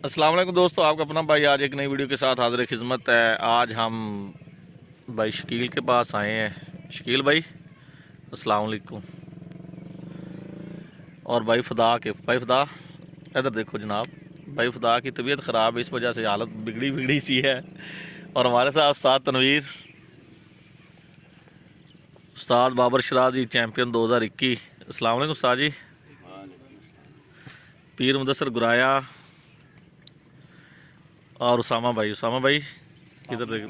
अस्सलाम वालेकुम दोस्तों, आपका अपना भाई आज एक नई वीडियो के साथ हाजिर खिदमत है। आज हम भाई शकील के पास आए हैं। शकील भाई अस्सलाम वालेकुम। और भाई फदा इधर देखो जनाब, भाई फदा की तबीयत ख़राब है, इस वजह से हालत बिगड़ी सी है। और हमारे साथ उस्ताद तनवीर, उस्ताद बाबर शराज जी, चैम्पियन 2021। अस्सलाम वालेकुम उस्ताद जी। पीर मुदस्सर गुराया और उसामा भाई किधर देख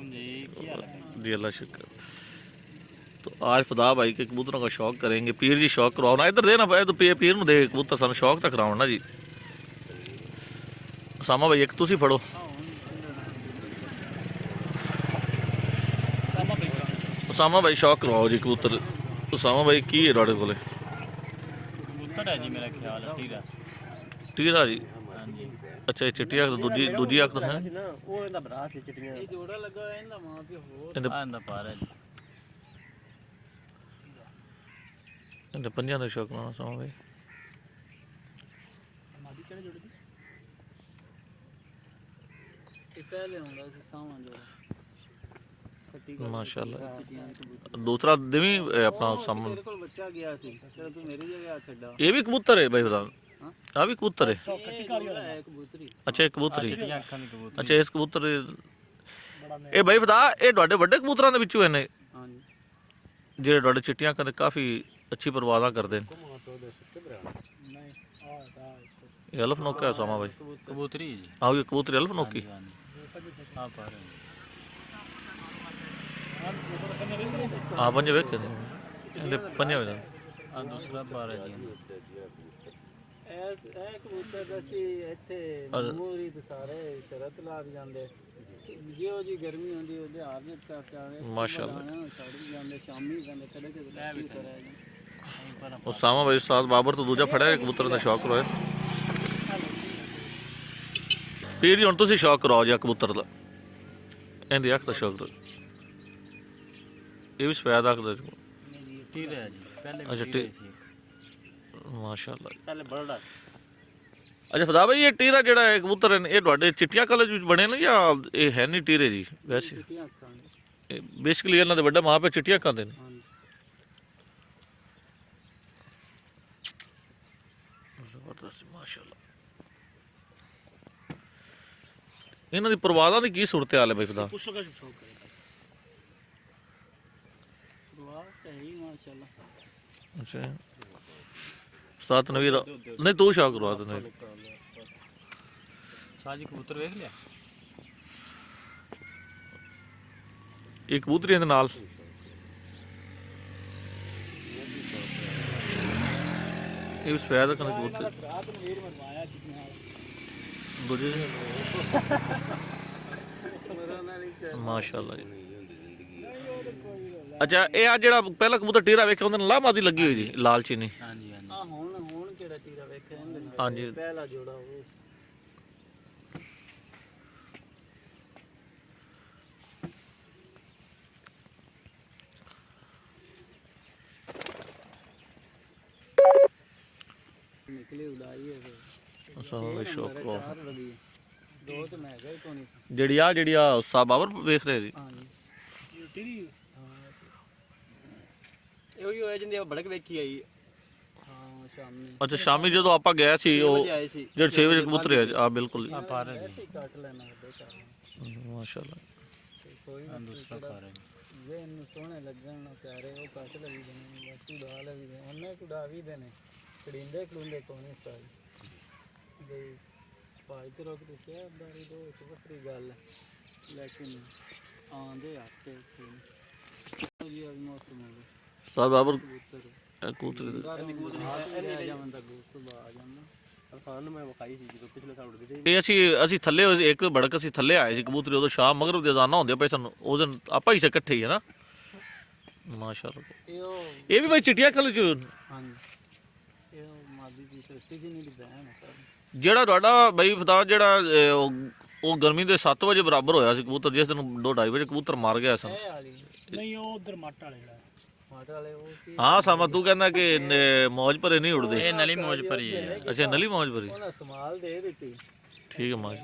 जी, अल्लाह शुक्र। तो आज फदा भाई के कबूतरों का शौक करेंगे। पीर जी शौक करवाओ ना, इधर दे ना भाई, तो पीर में दे कबूतर, सानू शौक तो कराओ ना जी। उसामा भाई एक तुसी फड़ो। उसामा भाई शौक करवाओ जी कबूतर। उसामा भाई की है तुहाडे कोले? कबूतर है जी, मेरा ख्याल है टीरा। टीरा जी, हाँ जी। अच्छा ये चिट्टी अख दूजी अख तो है। ਉਹ ਇਹਦਾ ਭਰਾ ਸੀ ਚਿੱਟੀਆਂ। ਇਹ ਜੋੜਾ ਲੱਗਾ ਇਹਦਾ ਮਾਂ ਪਿਓ ਹੋਰ ਆਂਦਾ ਪਾਰਾ ਜੀ। ਇਹਦੇ ਪੰਜਾਂ ਦਾ ਸ਼ੌਕ ਨਾ ਉਸਾਮਾ ਭਾਈ। ਮਾਦੀ ਕਿਹੜੇ ਜੋੜੇ ਦੀ? ਇਹ ਪਹਿਲੇ ਹੁੰਦਾ ਸੀ ਸਾਵਾਂ ਜੋੜਾ। माशाल्लाह। दूसरा दिवी अपना सामने तेरे कोल बच्चा गया सी, तेरा तू मेरी जगह आ छड्डा। ये भी कबूतर है भाई बता। आ भी कबूतर है। कबूतरी। अच्छा एक कबूतरी। ਅੱਖਾਂ ਦੀ ਕਬੂਤਰੀ। अच्छा इस कबूतर ये भाई बता, ये ਤੁਹਾਡੇ ਵੱਡੇ ਕਬੂਤਰਾਂ ਦੇ ਵਿੱਚੋਂ ਨੇ हाँ जी। ਜਿਹੜੇ ਤੁਹਾਡੇ ਚਿੱਟੀਆਂ ਕਰਦੇ ਕਾਫੀ ਅੱਛੀ ਪਰਵਾਜ਼ਾਂ ਕਰਦੇ ਨੇ। नहीं ये अल्फ नोका है उसामा भाई। कबूतरी जी। आओ ये कबूतरी अल्फ नोकी। हां पारा। हाँ पंजे वेखे ने पंजे हो जान। हां दूसरा पारा जी। ਇਹ ਕਬੂਤਰ ਦਸੀ ਇੱਥੇ ਮੂਰੀ ਤੇ ਸਾਰੇ ਸ਼ਰਤ ਲਾ ਕੇ ਜਾਂਦੇ। ਜਿਉਂ ਜੀ ਗਰਮੀ ਹੁੰਦੀ ਉਹਦੇ ਹਾਰ ਵਿੱਚ ਤੱਕ ਆਵੇ माशाल्लाह। ਛੱਡ ਜਾਂਦੇ, ਸ਼ਾਮੀ ਜਾਂਦੇ ਕਦੇ ਕਦੇ ਲੈ ਵੀ ਕਰਿਆ ਜੀ। उसामा भाई उस्ताद बाबर तो दूजा फड़िया कबूतर का शौक करो। पीर जी हुण तुसीं शौक कराओ जी कबूतर का, इहदी अख का शौक करो। ये भी सफेद अख दा टीरा है जी, पहले अच्छा, टीरा ही सी। माशाल्लाह। पहले बड़ा। अच्छा फदा भाई ये टीरा जेड़ा है कबूतर है ये तुहाडे चिट्टिया कलर विच बने ने या ये है नहीं टीरे जी? वैसे चिट्टियां अखां ने। बेसिकली इन्हां दे वड्डे मां पे चिट्टियां खांदे ने। हाँ जी। जबरदस्त माशाल्लाह। इन्हां दी परवाज़ां दी की सूरत हाल है भाई फदा? पुष्प का शौक है। परवाज़ तो है ही माशाल्लाह। अच्छा उस्ताद तनवीर नहीं तू शौक करवा तनवीर। साजी कबूतर देख लिया। एक कबूतरी दे नाल ये भी सफेद अखां दे कबूतर रात में वीर मनवाया चिकना। दूजे मेरा माशाल्लाह जी। अच्छा ये आ जेड़ा पहला कबूतर टीरा वेखे उंदे नाल लामादी लगी हुई जी लाल चीनी। हाँ जी हाँ जी। हां हुन केड़ा टीरा वेखे इहदे नाल? हाँ जी पहला जोड़ा वो। निकले उड़ाई है फिर। अच्छा भाई शौक करो। दो तो मैं गए तो नहीं। जेड़ी आ सा बाबर वेख रहे जी। हाँ जी। टीरी। ਇਹੋ ਹੀ ਹੋਇਆ ਜਿੰਦੇ ਬੜਕ ਵੇਖੀ ਆਈ। ਹਾਂ ਸ਼ਾਮੀ। अच्छा शामी जो आप गए सी वो ਆਏ ਸੀ। जेड 6 बजे कबूतर है आ बिल्कुल ਆ ਪਾਰ ਹੈ ਜੀ। ਕੱਟ ਲੈਣਾ ਵੱਡੇ ਕਰ। माशाल्लाह। ਕੋਈ ਨਾ ਦੂਸਰਾ ਪਾਰ ਹੈ। ਜੇ ਇਹਨੂੰ ਸੋਹਣੇ ਲੱਗਣ ਨਾ ਪਿਆਰੇ ਉਹ ਕੱਟ ਲਈ ਦੇਣੇ, ਬਾਕੀ ਉਡਾ ਲਈ ਦੇ ਉਹਨੇ ਉਡਾ ਵੀ ਦੇਣੇ। ਕੜਿੰਦੇ ਕੜੁੰਦੇ ਕੋਨੇ ਸਾਈ ਬਈ ਭਾਈ ਤੇ ਰੋਕ ਦਿੱਤੇ ਬਾਰੀ ਦੋ ਇੱਕ ਵੱਖਰੀ ਗੱਲ ਹੈ, ਲੇਕਿਨ ਆਂਦੇ ਆਤੇ ਜੀ ਅੱਜ ਮੌਸਮ ਹੋ ਗਿਆ। सा बाबर ਕਬੂਤਰ कबूतर ਆ ਜਾਂਦਾ ਦੋਸਤ ਆ ਜਾਂਦਾ। ਖਾਨ ਨੂੰ ਮੈਂ ਵਿਖਾਈ ਸੀ ਜਦੋਂ ਪਿਛਲੇ ਸਾਲ ਉੱਡਦੇ ਸੀ। ਇਹ ਅਸੀਂ ਥੱਲੇ ਇੱਕ ਬੜਕ ਅਸੀਂ ਥੱਲੇ ਆਏ ਸੀ ਕਬੂਤਰੀ, ਉਦੋਂ ਸ਼ਾਮ ਮਗਰਬ ਦੇ ਅਜ਼ਾਨਾਂ ਹੁੰਦੇ ਪਏ ਸਾਨੂੰ, ਉਸ ਦਿਨ ਆਪਾਂ ਹੀ ਇਕੱਠੇ ਹੀ ਹੈ ਨਾ। ਮਾਸ਼ਾਅੱਲਾ। ਇਹ ਵੀ ਭਾਈ ਚਿੱਟੀਆਂ ਕਲਰ ਚ। ਹਾਂਜੀ ਇਹ ਮਾਦੀ ਦੀ ਸਸਤੀ ਜੀ ਨਹੀਂ ਦਿਖਦਾ ਹੈ। ਜਿਹੜਾ ਤੁਹਾਡਾ ਬਾਈ ਫਦਾ ਜਿਹੜਾ ਉਹ ਗਰਮੀ ਦੇ 7 ਵਜੇ ਬਰਾਬਰ ਹੋਇਆ ਸੀ ਕਬੂਤਰ, ਜਿਸ ਦਿਨ 2:30 ਵਜੇ ਕਬੂਤਰ ਮਾਰ ਗਿਆ ਸਨ। ਨਹੀਂ ਉਹ ਉਧਰ ਮੱਟ ਵਾਲੇ ਜਿਹੜਾ ਮੱਟ ਵਾਲੇ ਉਹ ਹਾਂ ਸਮਾਂ ਤੂੰ ਕਹਿੰਦਾ ਕਿ ਮੌਜ ਭਰੇ ਨਹੀਂ ਉੜਦੇ। ਇਹ ਨਲੀ ਮੌਜ ਭਰੀ ਹੈ। ਅੱਛਾ ਨਲੀ ਮੌਜ ਭਰੀ। ਉਹਨਾਂ ਸਮਾਲ ਦੇ ਦਿੱਤੀ। ठीक है माश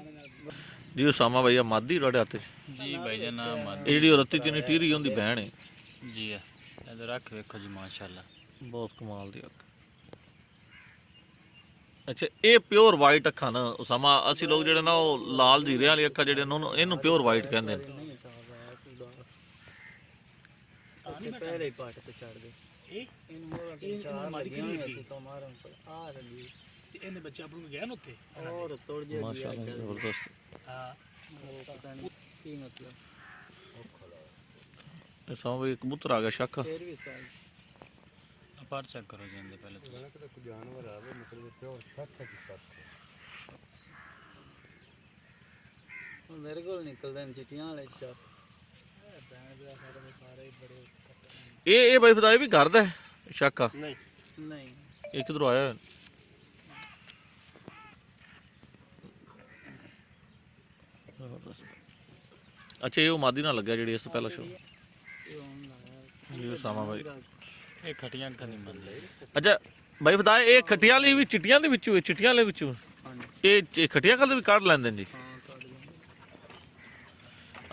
जी उसामा भैया मादी ਤੁਹਾਡੇ ਹੱਥ 'ਚ ਜੀ ਭਾਈ ਜੀ ਨਾ ਇਹ ਮਾਦੀ ਜਿਹੜੀ ਉਹ ਰੱਤੀ ਚ ਨਹੀਂ ਟੀਰੀ ਹੁੰਦੀ ਭੈਣ ਹੈ ਜੀ ਹੈ ਇਧਰ ਰੱਖ ਵੇਖੋ ਜੀ ਮਾਸ਼ਾਅੱਲਾ ਬਹੁਤ ਕਮਾਲ ਦੀ ਅੱਖ ਅੱਛਾ ਇਹ ਪਿਓਰ ਵਾਈਟ ਅੱਖਾਂ ਨਾ ਉਸਾਮਾ ਅਸੀਂ ਲੋਕ ਜਿਹੜੇ ਨਾ ਉਹ ਲਾਲ ਜੀਰੇ ਵਾਲੀ ਅੱਖਾਂ ਜਿਹੜੇ ਨੇ ਇਹਨੂੰ ਪਿਓਰ ਵਾਈਟ ਕਹਿੰਦੇ ਨੇ ਨਹੀਂ ਸਾਬ ਆਇਆ ਸੀ ਉਦਾਸ ਪਹਿਲੇ ਪਾਟ ਤੇ ਛੱਡ ਦੇ ਇਹਨੂੰ ਮੋਰਾ ਤੇ ਚਾਰ ਲੱਗੀਆਂ ਹੋਈਆਂ ਸੀ ਤੋਂ ਮਾਰਨ ਪਰ ਆ ਲੱਗੀ ਇਹਨੇ ਬੱਚੇ ਆਪ ਨੂੰ ਗਿਆ ਨਾ ਉੱਥੇ ਔਰ ਤੋੜ ਜੇ ਮਾਸ਼ਾਅੱਲਾ ਜ਼ਬਰਦਸਤ ਹਾਂ ਪਤਾ ਨਹੀਂ ਕੀ ਮਤਲਬ ਉਸਾਮਾ ਭਾਈ ਕਬੂਤਰ ਆ ਗਿਆ ਸ਼ੱਕ ਫੇਰ ਵੀ ਸਾਈ ਅਪਾਰ ਚੈੱਕ ਕਰੋ ਜੀ ਇਹਦੇ ਪਹਿਲੇ ਤੁਸੀਂ ਜਾਨਵਰ ਆਵੇ ਮਤਲਬ ਪਿਓਰ ਸੱਚ ਹੈ ਕਿ ਮੇਰੇ ਕੋਲ ਨਿਕਲਦੇ ਨੇ ਚਿੱਟੀਆਂ ਵਾਲੇ ਚਾਰ ਸਾਰੇ ਬੜੇ ਇਹ ਬਾਈ ਫਦਾਈ ਵੀ ਘਰ ਦਾ ਸ਼ੱਕ ਆ ਨਹੀਂ ਇਹ ਕਿਧਰੋਂ ਆਇਆ ਹੈ? ਅੱਛਾ ਇਹ ਉਹ ਮਾਦੀ ਨਾਲ ਲੱਗਿਆ ਜਿਹੜੀ ਇਸ ਤੋਂ ਪਹਿਲਾਂ ਸ਼ੋ ਇਹ ਹੁਣ ਲਾਇਆ ਜੀ ਉਸਾਮਾ ਭਾਈ ਇਹ ਖਟੀਆਂ ਅੱਖਾਂ ਦੀ ਮੰਦੀ ਅੱਛਾ ਬਾਈ ਫਦਾਈ ਇਹ ਖੱਟੀਆਂ ਲਈ ਵੀ ਚਿੱਟੀਆਂ ਦੇ ਵਿੱਚੋਂ ਚਿੱਟੀਆਂ ਵਾਲੇ ਵਿੱਚੋਂ ਹਾਂਜੀ ਇਹ ਖੱਟੀਆਂ ਕਲਰ ਵੀ ਕੱਢ ਲੈਂਦੇ ਨੇ ਜੀ ਹਾਂ ਕੱਢ ਗਏ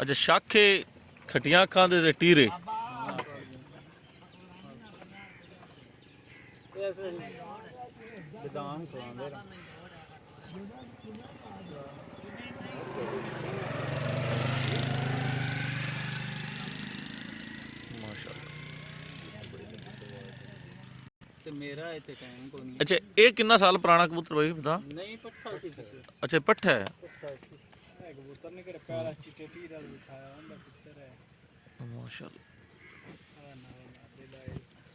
ਅੱਛਾ ਸ਼ਾਖੇ ਖੱਟੀਆਂ ਅੱਖਾਂ ਦੇ ਤੇ ਟੀਰੇ ਐਸੇ ਬਦਾਮ ਖਵਾਉਂਦੇ ਰਾਂ ਮਾਸ਼ਾਅੱਲਾ ਤੇ ਮੇਰਾ ਇੱਥੇ ਟਾਈਮ ਕੋਈ ਨਹੀਂ ਅੱਛਾ ਇਹ ਕਿੰਨਾ ਸਾਲ ਪੁਰਾਣਾ ਕਬੂਤਰ ਬਾਈ ਫਦਾ ਨਹੀਂ ਪੱਠਾ ਸੀ ਪਿਛਲੇ ਅੱਛਾ ਇਹ ਪੱਠਾ ਹੈ ਪੱਠਾ ਸੀ ਇਹ ਕਬੂਤਰ ਨੇ ਕਿਹੜਾ ਪਹਿਲਾ ਚਿੱਟੇ ਟੀਰਾ ਵਿਖਾਇਆ ਉਹਦਾ ਪੁੱਤਰ ਹੈ ਮਾਸ਼ਾਅੱਲਾ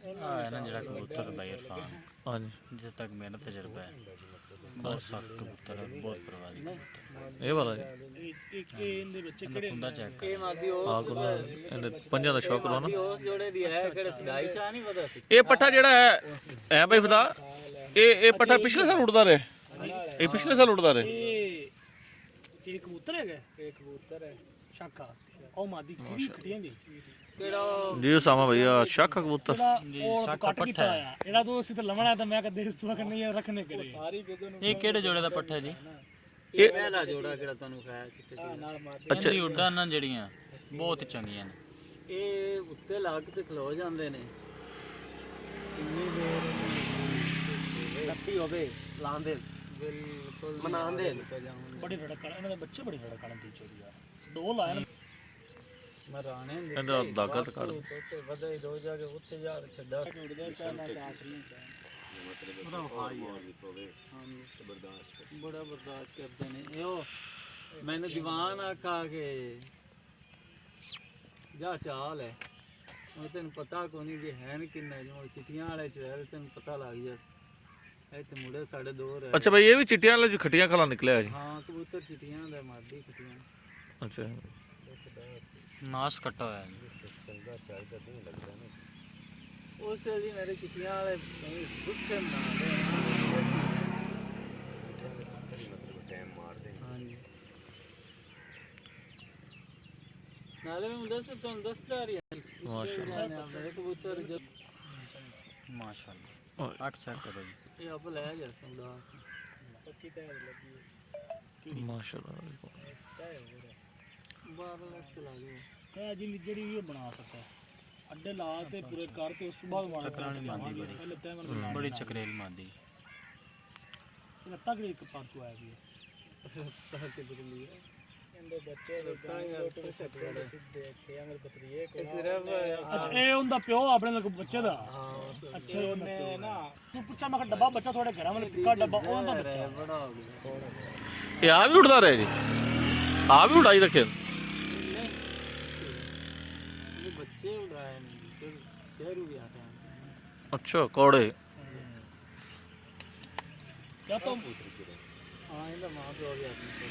ਆ ਹੈ ਨਾ ਜਿਹੜਾ ਕਬੂਤਰ ਭਾਈ ਇਰਫਾਨ ਹਾਂਜੀ ਜਿਸ ਤੱਕ ਮੇਰਾ ਤਜਰਬਾ ਹੈ ਬਹੁਤ ਸਖਤ ਕਬੂਤਰ ਹੈ ਬਹੁਤ ਪ੍ਰਵਾਦੀ ਕਬੂਤਰ ਇਹ ਵਾਲਾ ਜੀ ਇਹ ਇਹਦੇ ਬੱਚੇ ਇਹਦਾ ਕੁੰਦਾ ਚੈੱਕ ਇਹ ਮਾਦੀ ਉਹ ਆ ਕੋਲ ਇਹਨੇ ਪੰਜਾਂ ਦਾ ਸ਼ੌਕ ਲੋ ਨਾ ਉਸ ਜੋੜੇ ਦੀ ਹੈ ਕਿਹੜੇ ਫਦਾਈ ਸ਼ਾਹ ਨਹੀਂ ਪਤਾ ਸੀ ਇਹ ਪੱਠਾ ਜਿਹੜਾ ਹੈ ਐ ਬਾਈ ਫਦਾ ਇਹ ਪੱਠਾ ਪਿਛਲੇ ਸਾਲ ਉੱਡਦਾ ਰਿਹਾ ਇਹ ਪਿਛਲੇ ਸਾਲ ਉੱਡਦਾ ਰਿਹਾ ਇਹ ਕਬੂਤਰ ਹੈਗਾ ਇਹ ਕਬੂਤਰ ਹੈ ਸ਼ਾਖਾ ਉਹ ਮਾਦੀ ਕਿਹੜੀ ਖਟੀਆਂ ਦੀ ਕਿਹੜਾ ਉਹ ਜੀ ਉਸਾਮਾ ਭਈਆ ਸ਼ਾਖਾ ਕਬੂਤਰ ਉਹ ਕੱਟ ਕੀਤਾ ਆ ਇਹਦਾ ਤੋਂ ਅਸੀਂ ਤਾਂ ਲਵਣਾ ਤਾਂ ਮੈਂ ਕਦੇ ਸੁਖ ਨਹੀਂ ਰੱਖਣੇ ਕਰੇ ਸਾਰੀ ਇਹ ਕਿਹੜੇ ਜੋੜੇ ਦਾ ਪੱਠਾ ਜੀ ਇਹ ਪਹਿਲਾ ਜੋੜਾ ਕਿਹੜਾ ਤੁਹਾਨੂੰ ਖਾਇਆ ਚਿੱਟੇ ਨਾਲ ਮਾਰ ਅੱਛਾ ਇਹਦੀ ਉੱਡਾਂ ਨਾ ਜਿਹੜੀਆਂ ਬਹੁਤ ਚੰਗੀਆਂ ਨੇ ਇਹ ਉੱਤੇ ਲੱਗ ਤੇ ਖਲੋ ਜਾਂਦੇ ਨੇ ਇੰਨੀ ਦੇਰ ਲੱਤੀ ਹੋਵੇ ਲਾਉਂਦੇ ਬਿਲਕੁਲ ਮਨਾਉਂਦੇ ਬੜੀ ਰੜਕਣ ਇਹਨਾਂ ਦੇ ਬੱਚੇ ਬੜੀ ਰੜਕਣ ਦੀ ਚੋਰੀ ਆ ਦੋ ਲਾਇਨ ਮਰਾਣੇ ਇਹਦਾ ਦਾਗਾ ਤੇ ਕੱਢ ਉੱਤੇ ਵਧੇ ਦੋ ਜਾ ਕੇ ਉੱਥੇ ਜਾ ਕੇ ਛੱਡਾ ਉੜਦੇ ਚਾਹਨਾ ਚਾਕਰੀਆਂ ਚਾਹ ਬੜਾ ਬਰਦਾਸ਼ਤ ਕਰਦੇ ਨੇ ਇਹੋ ਮੈਨੂੰ ਦੀਵਾਨ ਆਖਾ ਕੇ ਜਾ ਚਾਲ ਹੈ ਉਹ ਤੈਨੂੰ ਪਤਾ ਕੋਈ ਨਹੀਂ ਜੇ ਹੈ ਨੀ ਕਿੰਨਾ ਜੋ ਚਿੱਟੀਆਂ ਵਾਲੇ ਚ ਰਹਿ ਤੈਨੂੰ ਪਤਾ ਲੱਗ ਜਾ ਇੱਥੇ ਮੁੰਡੇ ਸਾਡੇ ਦੋ ਰਹਿ ਅੱਛਾ ਭਾਈ ਇਹ ਵੀ ਚਿੱਟੀਆਂ ਵਾਲੇ ਜੋ ਖੱਟੀਆਂ ਖਲਾ ਨਿਕਲਿਆ ਜੀ ਹਾਂ ਕਬੂਤਰ ਚਿੱਟੀਆਂ ਦਾ ਮਾਦੀ ਚਿੱਟੀਆਂ ਅੱਛਾ ਨਾਸ ਕੱਟਾ ਹੋਇਆ ਜੀ ਉਸ ਲਈ ਮੇਰੇ ਚਿੱਟੀਆਂ ਵਾਲੇ ਸੁੱਤੇ ਨਾ ਹਾਂਜੀ ਨਾਲੇ ਮੈਂ ਦੱਸ ਤੁਹਾਨੂੰ ਦੱਸਦਾ ਰਿਹਾ ਮਾਸ਼ਾਅੱਲਾ ਮੇਰੇ ਕਬੂਤਰ ਜਦ ਮਾਸ਼ਾਅੱਲਾ ਅੱਖ ਚੈੱਕ ਕਰੋ ਜੀ ਇਹ ਆਪ ਲੈ ਜਾ ਸੰਦਾਸ ਮਾਸ਼ਾਅੱਲਾ ਬਾਹਰ ਲਸਤ ਲਾ ਗਿਆ ਕਹ ਜਿੰਨੀ ਜਿਹੜੀ ਇਹ ਬਣਾ ਸਕਦਾ ਅੱਡੇ ਲਾ ਤੇ ਪੂਰੇ ਕਰ ਤੇ ਉਸ ਤੋਂ ਬਾਅਦ ਮਾਰ ਚੱਕਰਾਣੀ ਮਾਦੀ ਬੜੀ ਪਹਿਲੇ ਤੈ ਮੈਨੂੰ ਬੜੀ ਚਕਰੇਲ ਮਾਦੀ ਲੱਤਾਂ ਕਿਹੜੀ ਇੱਕ ਪਾਰਚੂ ਆਇਆ ਵੀ ਤਾਂ ਕਿ ਬਦਲੀ ਹੈ ਇਹਦੇ ਬੱਚੇ ਦੇ ਤਾਂ ਚੱਕਰ ਸਿੱਧੇ ਕੇ ਅਮਰ ਪਤਰੀਏ ਇਹ ਸਿਰਫ ਅੱਛਾ ਇਹ ਹੁੰਦਾ ਪਿਓ ਆਪਣੇ ਲੋਕ ਬੱਚੇ ਦਾ ਹਾਂ ਅੱਛਾ ਉਹਨੇ ਨਾ ਤੂੰ ਪੁੱਛਾ ਮੈਂ ਕਿਹਾ ਡੱਬਾ ਬੱਚਾ ਤੁਹਾਡੇ ਘਰਾਂ ਵਾਲੇ ਪਿੱਕਾ ਡੱਬਾ ਉਹਦਾ ਬੱਚਾ ਬੜਾ ਹੋ ਗਿਆ ਇਹ ਆ ਵੀ ਉੱਡਦਾ ਰਿਹਾ ਜੀ ਆ ਵੀ ਉਡਾਈ ਰੱਖੇ ਇਹ ਬੱਚੇ ਉਡਾਏ ਨੇ ਸ਼ਹਿਰ ਵੀ ਆਤਾ ਅੱਛਾ ਕੋੜੇ ਜਾਂ ਤਾਂ ਹਾਂ ਇਹਦਾ ਮਾਂ ਪਿਓ ਵੀ ਆਪਣੀ ਕੋਲ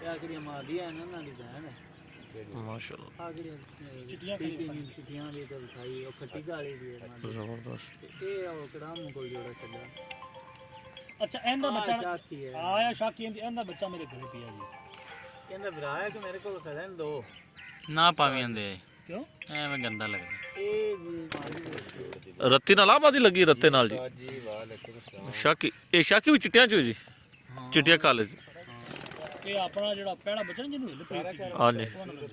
ਇਹ ਕਿਹੜੀ ਮਾਂ ਦੀ ਹੈ ਨਾ ਦੀ ਭੈਣ ਹੈ ਮਾਸ਼ਾਅੱਲਾ ਆ ਚਿੱਟੀਆਂ ਚਿੱਟੀਆਂ ਦੀ ਤਾਂ ਵਿਖਾਈ ਉਹ ਖੱਟੀ ਗਾਲੀ ਦੀ ਹੈ ਮਾਂ ਦੀ। ਜ਼ਬਰਦਸਤ ਤੇ ਇਹ ਉਹ ਕੜਾਮ ਕੋਲ ਜੋੜਾ ਛੱਡਿਆ ਅੱਛਾ ਇਹਦਾ ਬੱਚਾ ਸ਼ਾਕੀ ਹੈ ਆਇਆ ਸ਼ਾਕੀ ਇਹਦਾ ਬੱਚਾ ਮੇਰੇ ਘਰੇ ਪਿਆ ਜੀ ਕਹਿੰਦਾ ਭਰਾ ਹੈ ਕਿ ਮੇਰੇ ਕੋਲ ਖੜੇ ਨੇ ਦੋ ਨਾ ਪਾਵੀਂ ਹੁੰਦੇ ਕਿਉਂ ਐਵੇਂ ਗੰਦਾ ਲੱਗਦਾ ਇਹ ਜੀ ਰੱਤੀ ਨਾਲ ਆ ਬਾਦੀ ਲੱਗੀ ਰੱਤੇ ਨਾਲ ਜੀ ਸ਼ਾਕੀ ਇਹ ਸ਼ਾਕੀ ਵੀ ਚਿੱਟਿਆਂ ਚ ਹੋਈ ਜੀ ਚਿੱਟੀਆਂ ਕਾਲੇ ਚ ਇਹ ਆਪਣਾ ਜਿਹੜਾ ਪਹਿਲਾ ਬਚਨ ਜਿਹਨੂੰ ਹਿੱਲ ਪਈ ਸੀ ਹਾਂਜੀ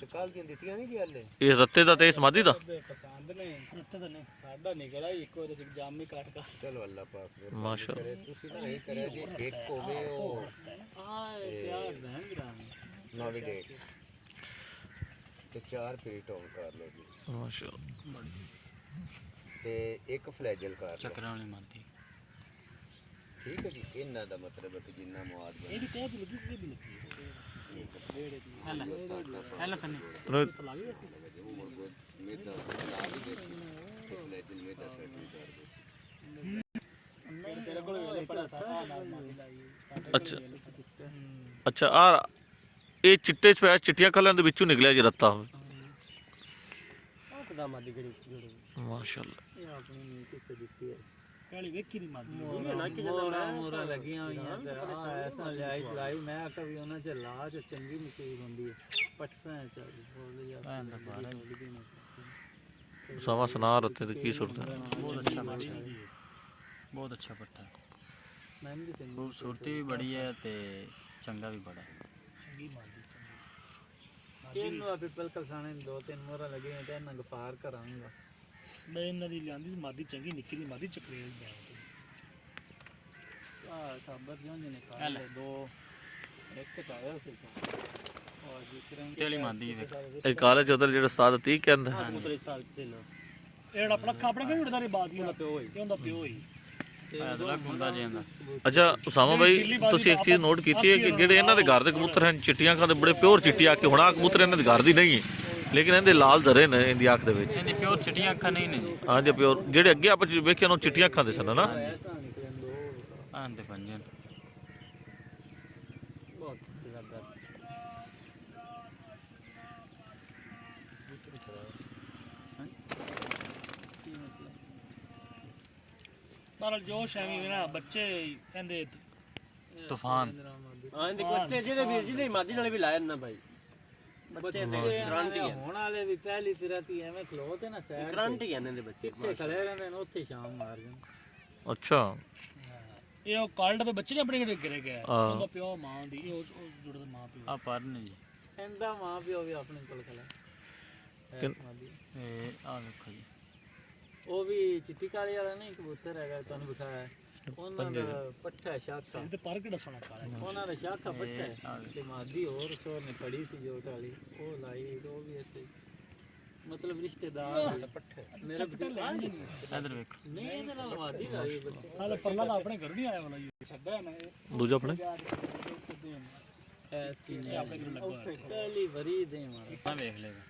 ਕੱਲ ਦੀਆਂ ਦਿੱਤੀਆਂ ਨਹੀਂ ਕੀ ਹਲੇ ਇਹ ਰੱਤੇ ਦਾ ਤੇ ਸਮਾਧੀ ਦਾ ਪਸੰਦ ਨੇ ਰੱਤੇ ਤਾਂ ਨਹੀਂ ਸਾਡਾ ਨਿਕਲਿਆ ਇੱਕ ਵਾਰ ਅਸੀਂ ਜਾਮ ਹੀ ਕੱਟ ਕਰ ਚਲੋ ਅੱਲਾ ਪਾਕ ਮਾਸ਼ਾ ਤੁਸੀਂ ਨਾ ਇਹ ਕਰਿਆ ਜੀ ਇੱਕ ਹੋਵੇ ਉਹ ਪਿਆਰ ਬਹਿਣ ਗਰਾਮ ਨੈਵੀਗੇਟ ਤੇ 4 ਪੀਟ ਆਨ ਕਰ ਲਓ ਜੀ ਮਾਸ਼ਾ ਤੇ ਇੱਕ ਫਲੈਜਲ ਕਰ ਲਓ ਚੱਕਰਾਂ ਵਾਲੀ ਮਾਦੀ ਠੀਕ ਹੈ ਜੀ ਇਹਨਾਂ ਦਾ ਮਤਲਬ ਹੈ ਕਿ ਜਿੰਨਾ ਮੁਆਦ ਬਣੇ ਇਹਦੀ ਕਹਿ ਲੱਗੀ ਕਿ ਵੀ ਲੱਗੀ ਹੈਲਾ ਕੰਨੇ ਤੈਨੂੰ ਤਾਂ ਲੱਗੀ ਸੀ ਮੇਦਾ ਲਾ ਵੀ ਦੇ ਫਲੈਜਲ ਮੇਦਾ ਸੈਟ ਕਰ ਦੇ ਤੇਰੇ ਕੋਲ ਇਹ ਪੜਾ ਸਾਰਾ ਨਾਲ ਮਾਦੀ ਲਾਈ ਅੱਛਾ ਅੱਛਾ ਆ ਇਹ ਚਿੱਟੇ ਸਪੈਸ ਚਿੱਟੀਆਂ ਕਲਰਾਂ ਦੇ ਵਿੱਚੋਂ ਨਿਕਲਿਆ ਜੀ ਰੱਤਾ ਕਦਾ ਮਾਦੀ ਗੜੀ ਜੋੜੀ ਮਾਸ਼ਾਅੱਲਾ ਇਹ ਆਪਣੀ ਨੀ ਕਿਸੇ ਦਿੱਤੀ ਹੈ ਕਾਲੀ ਵੇਖੀ ਨਹੀਂ ਮਾਰਦੀ ਮੋਰਾ ਲੱਗੀਆਂ ਹੋਈਆਂ ਤੇ ਆ ਐਸਾ ਲਿਆਈ ਚਲਾਈ ਮੈਂ ਆਖਿਆ ਵੀ ਉਹਨਾਂ ਚ ਲਾਜ ਚੰਗੀ ਨਸੀਬ ਹੁੰਦੀ ਹੈ ਪਟਸਾਂ ਚ ਬੋਲ ਜਾ ਭੈਣ ਦਾ ਬਾਹਰ ਸਮਾਂ ਸੁਣਾ ਰੱਤੇ ਤੇ ਕੀ ਸੁਣਦਾ बहुत अच्छा पट्टा है बहुत अच्छा पट्टा है ਮੈਂ ਵੀ ਚੰਗੀ खूबसूरती भी बड़ी है ते चंगा भी बड़ा है ਚੰਗੀ ਮਾਰਦੀ ਇਹਨੂੰ ਆਪੇ ਪਲਕਲ ਸਾਣੇ 2-3 ਮੋਰਾ ਲੱਗੀਆਂ ਤੇ ਇਹਨਾਂ ਗਫਾਰ ਕਰਾਂਗਾ ਮੈਂ ਇਹਨਾਂ ਦੀ ਲਿਆਂਦੀ ਸੀ ਮਾਦੀ ਚੰਗੀ ਨਿੱਕੀ ਦੀ ਮਾਦੀ ਚੱਕਰੇ ਆ ਸਾਬਤ ਜਾਂਦੇ ਨੇ ਕਾਲੇ ਦੋ ਇੱਕ ਚਾਇਆ ਸੀ ਔਰ ਜਿਕਰਾਂ तेली मादी है ਇਹ ਕਾਲੇ ਚੌਧਰ ਜਿਹੜਾ ਉਸਤਾਦ 30 ਕਹਿੰਦਾ ਉਤਰੇ ਸਟਾਲ ਤੇ ਲੋ ਇਹ ਜਿਹੜਾ ਆਪਣਾ ਆਪਣੇ ਕੋਈ ਉਡਦਾ ਨਹੀਂ ਬਾਜ਼ੀ ਉਹਦਾ ਪਿਓ ਹੀ ਉਹਦਾ ਪਿਓ ਹੀ अदला गुंदा जेंदा ਅੱਛਾ ਉਸਾਮਾ ਬਾਈ ਤੁਸੀਂ ਇੱਕ ਚੀਜ਼ ਨੋਟ ਕੀਤੀ ਹੈ ਕਿ ਜਿਹੜੇ ਇਹਨਾਂ ਦੇ ਘਰ ਦੇ ਕਬੂਤਰ ਹਨ ਚਿੱਟੀਆਂ ਅੱਖਾਂ ਦੇ ਬੜੇ ਪਿਓਰ ਚਿੱਟੀ ਅੱਖ ਹੁਣ ਆ ਕਬੂਤਰ ਇਹਨਾਂ ਦੇ ਘਰ ਦੀ ਨਹੀਂ ਹੈ ਲੇਕਿਨ ਇਹਦੇ ਲਾਲ ਜ਼ਰੇ ਨੇ ਇਹਦੀ ਅੱਖ ਦੇ ਵਿੱਚ इनकी प्योर चिटियां अखा नहीं ने जी ਹਾਂਜੀ ਪਿਓਰ ਜਿਹੜੇ ਅੱਗੇ ਆਪਾਂ ਵੇਖਿਆ ਉਹ ਚਿੱਟੀਆਂ ਅੱਖਾਂ ਦੇ ਸਨ ਨਾ ਐਸਾ ਨਿਕਲਣ ਦੋ आंदे पंजन ਬਹੁਤ ਜ਼ਿਆਦਾ ਪਰ ਜੋਸ਼ ਐਵੇਂ ਨਾ ਬੱਚੇ ਕਹਿੰਦੇ तूफान ਹਾਂ ਇਹਦੇ ਬੱਚੇ ਜਿਹਦੇ ਵੀਰ ਜੀ ਨੇ ਮਾਦੀ ਨਾਲ ਵੀ ਲਾਇਆ ਨਾ ਭਾਈ ਬੱਚੇ ਗਰੰਟੀ ਹੈ ਹੁਣ ਵਾਲੇ ਵੀ ਪਹਿਲੀ ਫਿਰਾਤੀ ਐਵੇਂ ਖਲੋ ਤੇ ਨਾ ਸਾਈਡ ਗਰੰਟੀ ਹੈ ਇਹਨਾਂ ਦੇ ਬੱਚੇ ਕਿੱਥੇ ਖੜੇ ਰਹਿੰਦੇ ਨੇ ਉੱਥੇ ਸ਼ਾਮ ਮਾਰ ਜਾਂਦੇ ਅੱਛਾ ਇਹ ਉਹ ਕਾਲਡ ਦੇ ਬੱਚੇ ਨੇ ਆਪਣੇ ਕਿਹੜੇ ਗਿਰੇ ਗਏ ਹਾਂ। ਉਹਦਾ ਪਿਓ ਮਾਂ ਦੀ ਉਹ ਜੁੜਦਾ ਮਾਂ ਪਿਓ आ पर ने जी ਇਹਦਾ ਮਾਂ ਪਿਓ ਵੀ ਆਪਣੇ ਕੋਲ ਖੜਾ ਮਾਦੀ आ देखो जी ਉਹ ਵੀ ਚਿੱਟੀ ਕਾਲੀ ਵਾਲਾ ਨਹੀਂ ਕਬੂਤਰ ਹੈਗਾ ਤੁਹਾਨੂੰ ਵਿਖਾਇਆ ਉਹਨਾਂ ਦਾ ਪੱਠਾ ਸ਼ਾਖਾ ਤੇ ਪਰ ਕਿਹੜਾ ਸੋਹਣਾ ਕਾਲਾ ਉਹਨਾਂ ਦਾ ਸ਼ਾਖਾ ਪੱਠਾ ਹੈ ਤੇ ਮਾਦੀ ਹੋਰ ਚੋਰ ਨੇ ਪੜੀ ਸੀ ਜੋਟ ਵਾਲੀ ਉਹ ਲਾਈ ਤੇ ਉਹ ਵੀ ਐਸੇ ਮਤਲਬ ਰਿਸ਼ਤੇਦਾਰ ਪੱਠਾ ਮੇਰੇ इधर देखो ਨਹੀਂ ਇਹਦੇ ਨਾਲ ਮਾਦੀ ਲਾਈ ਬੱਚੇ ਹਾਲੇ ਪਰਲਾ ਤਾਂ ਆਪਣੇ ਘਰ ਨਹੀਂ ਆਇਆ ਵਾਲਾ ਛੱਡਿਆ ਨਾ ਦੂਜਾ ਆਪਣੇ ਐਸ ਕੀ ਇਹ ਆਪਣੇ ਘਰ ਲੱਗਾ ਹੋਇਆ। ਪਹਿਲੀ ਵਰੀ ਦੇ ਮਾਰ ना देख लेगा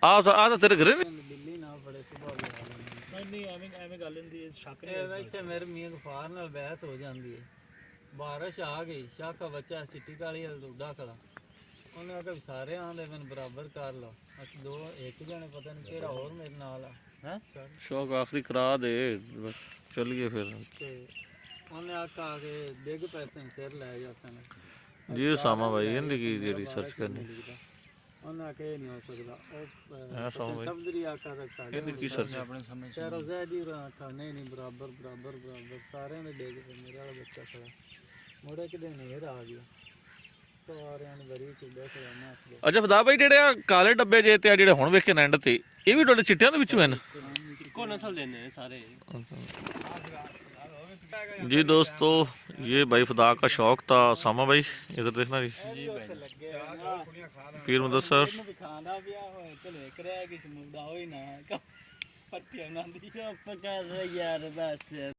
ਆ ਤਾਂ ਤੇਰੇ ਘਰੇ ਨੇ ਬਿੱਲੀ ਨਾ ਫੜੇ ਸੁਭਾਅ ਵੀ ਆ ਜਾਂਦੀ ਨਹੀਂ ਐਵੇਂ ਗੱਲ ਹੁੰਦੀ ਹੈ ਸ਼ੱਕ ਨਹੀਂ ਇਹ ਇੱਥੇ ਮੇਰੇ ਮੀਆਂ ਗਫਾਰ ਨਾਲ ਬਹਿਸ ਹੋ ਜਾਂਦੀ ਹੈ ਬਾਰਿਸ਼ ਆ ਗਈ ਸ਼ਾਖਾ ਬੱਚਾ ਚਿੱਟੀ ਕਾਲੀ ਵਾਲਾ ਉੱਡਾ ਖੜਾ ਉਹਨੇ ਆਖਿਆ ਵੀ ਸਾਰੇ ਆਂਦੇ ਮੈਨੂੰ ਬਰਾਬਰ ਕਰ ਲਾ ਅਸੀਂ ਦੋ ਇੱਕ ਜਣੇ ਪਤਾ ਨਹੀਂ ਕਿਹੜਾ ਹੋਰ ਮੇਰੇ ਨਾਲ ਆ ਹੈ ਸ਼ੌਕ ਆਖਰੀ ਕਰਾ ਦੇ ਬਸ ਚੱਲੀਏ ਫਿਰ ਤੇ ਉਹਨੇ ਆਖਾ ਕਿ ਡਿੱਗ ਪੈਸੇ ਸਿਰ ਲੈ ਜਾ ਸਨ ਜੀ ਉਸਾਮਾ ਬਾਈ ਇਹਦੀ ਕੀ ਜਿਹੜੀ ਸਰਚ ਕਰਨੀ ਉਹਨਾਂ ਆਖਿਆ ਇਹ ਨਹੀਂ ਹੋ ਸਕਦਾ ਐ ਸੌਂ ਉਹ ਬਾਈ ਸਬਦਰੀ ਆਖਾ ਤੱਕ ਸਾਡੇ ਇਹਦੀ ਕੀ ਸਰਚ अपने समझ ਸ਼ਹਿਰੋ ਜ਼ੈਦੀ ਆਖਾ ਨਹੀਂ ਨਹੀਂ ਬਰਾਬਰ ਬਰਾਬਰ ਬਰਾਬਰ ਸਾਰਿਆਂ ਦੇ ਡਿੱਗ ਪਏ ਮੇਰੇ ਵਾਲਾ ਬੱਚਾ ਖੜਾ ਮੋੜੇ ਕਿਤੇ ਨੇਰ ਆ ਗਿਆ ਸਾਰਿਆਂ ਨੇ ਵਰੀ ਚ ਬੈਠ ਰਿਹਾ ਨਾ ਆਖਦੇ ਅੱਛਾ ਫਦਾ ਬਾਈ ਜਿਹੜੇ ਆ ਕਾਲੇ ਡੱਬੇ ਜੇ ਤੇ ਆ ਜਿਹੜੇ ਹੁਣ ਵੇਖੇ ਨੈਂਡ ਤੇ ਇਹ ਵੀ ਤੁਹਾਡੇ ਚਿੱਟਿਆਂ ਦੇ ਵਿੱਚੋਂ ਹਨ ਇੱਕੋ ਨਸਲ ਦੇ ਨੇ ਸਾਰੇ जी दोस्तों ये भाई फदा का शौक था सामा भाई इधर देखना जी पीर मुदस्सर ਖਾਂਦਾ ਪਿਆ ਹੋਏ ਤੇ ਲੈ ਕਰਿਆ ਕਿ ਮੁੰਡਾ ਹੋਈ ਨਾ ਪੱਟੀਆਂ ਨਾਲ ਦੀ ਚੁੱਪ ਕਰ ਯਾਰ ਬਸ